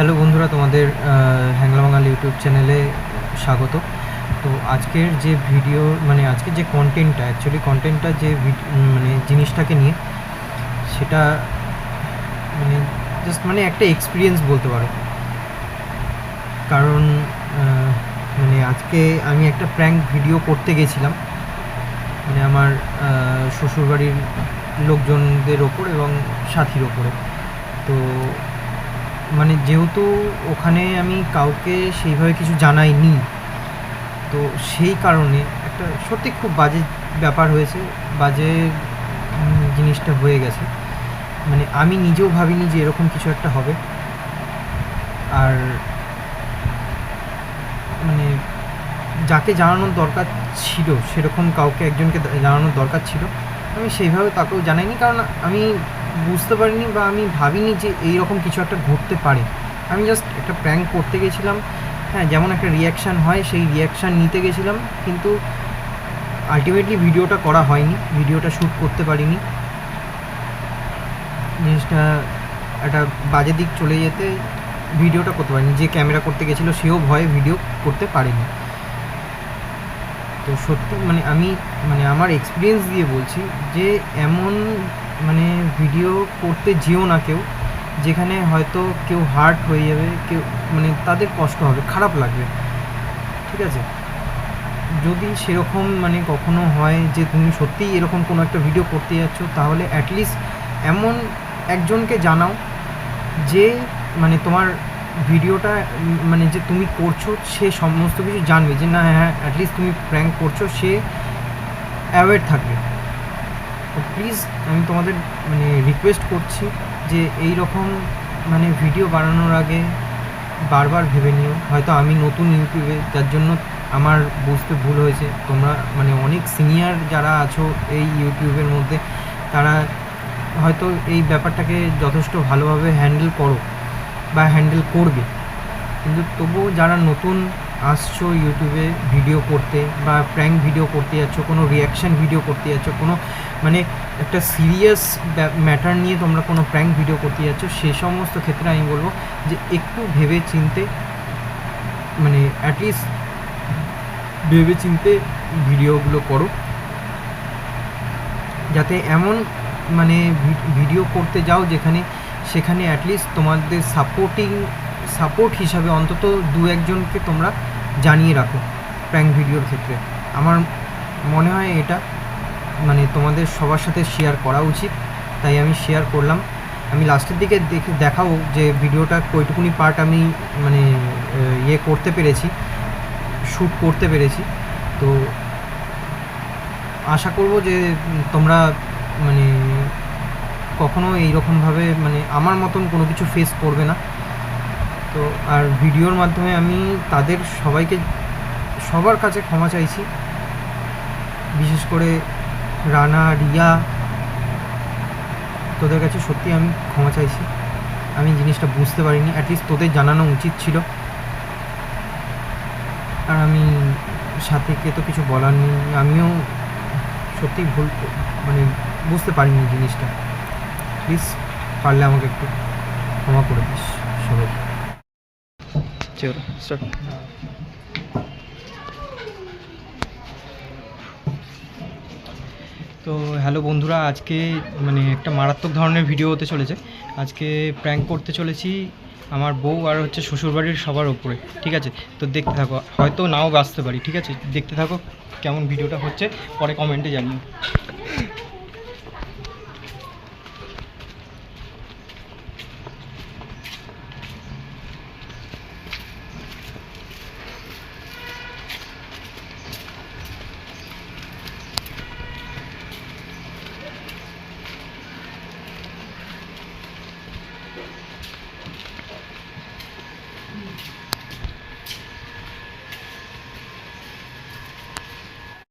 Hello বন্ধুরা, তোমাদের হ্যাংলা বাঙাল YouTube চ্যানেলে স্বাগত। তো আজকের যে ভিডিও আজকের যে কন্টেন্টটা যে মানে জিনিসটাকে নিয়ে, সেটা জাস্ট একটা এক্সপিরিয়েন্স বলতে পারো। কারণ আজকে আমি একটা প্র্যাঙ্ক ভিডিও করতে গেছিলাম আমার শ্বশুরবাড়ির লোকজনদের ওপর এবং সাথীর ওপরে। তো যেহেতু ওখানে আমি কাউকে সেইভাবে কিছু জানাইনি, তো সেই কারণে একটা সত্যি খুব বাজে ব্যাপার হয়েছে, বাজে জিনিসটা হয়ে গেছে। আমি নিজেও ভাবিনি যে এরকম কিছু একটা হবে। আর যাকে জানানোর দরকার ছিল, সেরকম কাউকে একজনকে জানানোর দরকার ছিল, আমি সেইভাবে তাকেও জানাইনি। কারণ আমি বুঝতে পারিনি বা আমি ভাবিনি যে এইরকম কিছু একটা ঘটতে পারে। আমি জাস্ট একটা প্র্যাঙ্ক করতে গেছিলাম, হ্যাঁ, যেমন একটা রিয়াকশান হয় সেই রিয়াকশান নিতে গেছিলাম, কিন্তু আলটিমেটলি ভিডিওটা করা হয়নি, ভিডিওটা শ্যুট করতে পারিনি। জিনিসটা একটা বাজে দিক চলে যেতে ভিডিওটা করতে পারিনি। যে ক্যামেরা করতে গেছিলো সেও ভয়ে ভিডিও করতে পারেনি। তো সত্যি আমি আমার এক্সপিরিয়েন্স দিয়ে বলছি যে এমন ভিডিও করতে যেও না কেউ, যেখানে হয়তো কেউ হার্ট হয়ে যাবে, কেউ তাদের কষ্ট হবে, খারাপ লাগবে, ঠিক আছে? যদি সেরকম কখনো হয় যে তুমি সত্যিই এরকম কোনো একটা ভিডিও করতে যাচ্ছ, তাহলে অ্যাটলিস্ট এমন একজনকে জানাও যে তোমার ভিডিওটা যে তুমি করছো সে সমস্ত কিছু জানবে, যে না, হ্যাঁ, অ্যাটলিস্ট তুমি প্র্যাঙ্ক করছো, সে অ্যাওয়্যার থাকবে। তো প্লিজ আমি তোমাদের রিকোয়েস্ট করছি যে এই রকম ভিডিও বানানোর আগে বারবার ভেবে নিও। হয়তো আমি নতুন ইউটিউবে, যার জন্য আমার বুঝতে ভুল হয়েছে। তোমরা অনেক সিনিয়র যারা আছো এই ইউটিউবের মধ্যে, তারা হয়তো এই ব্যাপারটাকে যথেষ্ট ভালোভাবে হ্যান্ডেল করো বা হ্যান্ডেল করবে, কিন্তু তবুও যারা নতুন আসছো ইউটিউবে ভিডিও করতে বা প্র্যাঙ্ক ভিডিও করতে যাচ্ছ, কোনো রিয়াকশান ভিডিও করতে যাচ্ছ, কোনো একটা সিরিয়াস ম্যাটার নিয়ে তোমরা কোনো প্র্যাঙ্ক ভিডিও করতে যাচ্ছ, সে সমস্ত ক্ষেত্রে আমি বলবো যে একটু ভেবে চিনতে, অ্যাটলিস্ট ভেবে চিনতে ভিডিওগুলো করো, যাতে এমন ভিডিও করতে যাও সেখানে অ্যাটলিস্ট তোমাদের সাপোর্ট হিসাবে অন্তত দু একজনকে তোমরা জানিয়ে রাখো প্র্যাঙ্ক ভিডিওর ক্ষেত্রে। আমার মনে হয় এটা তোমাদের সবার সাথে শেয়ার করা উচিত, তাই আমি শেয়ার করলাম। আমি লাস্টের দিকে দেখাবো যে ভিডিওটা কয়টুকুনি পার্ট আমি করতে পেরেছি, শ্যুট করতে পেরেছি। তো আশা করব যে তোমরা কখনো এইরকমভাবে আমার মতন কোনো কিছু ফেস করবে না। তো আর ভিডিওর মাধ্যমে আমি তাদের সবার কাছে ক্ষমা চাইছি, বিশেষ করে রানা, রিয়া, তোদের কাছে সত্যি আমি ক্ষমা চাইছি। আমি জিনিসটা বুঝতে পারিনি, অ্যাটলিস্ট তোদের জানানো উচিত ছিল। আর আমি সাথীকে তো কিছু বলার নেই, আমিও সত্যি ভুল বুঝতে পারিনি জিনিসটা। প্লিজ পারলে আমাকে একটু ক্ষমা করে দিস সবাই। তো হ্যালো বন্ধুরা, আজকে একটা মারাত্মক ধরনের ভিডিও হতে চলেছে। আজকে প্র্যাঙ্ক করতে চলেছি আমার বউ আর শ্বশুরবাড়ির সবার ওপরে, ঠিক আছে? তো দেখতে থাকো, হয়তো নাও বাঁচতে পারি, ঠিক আছে? দেখতে থাকো কেমন ভিডিওটা হচ্ছে, পরে কমেন্টে জানিও।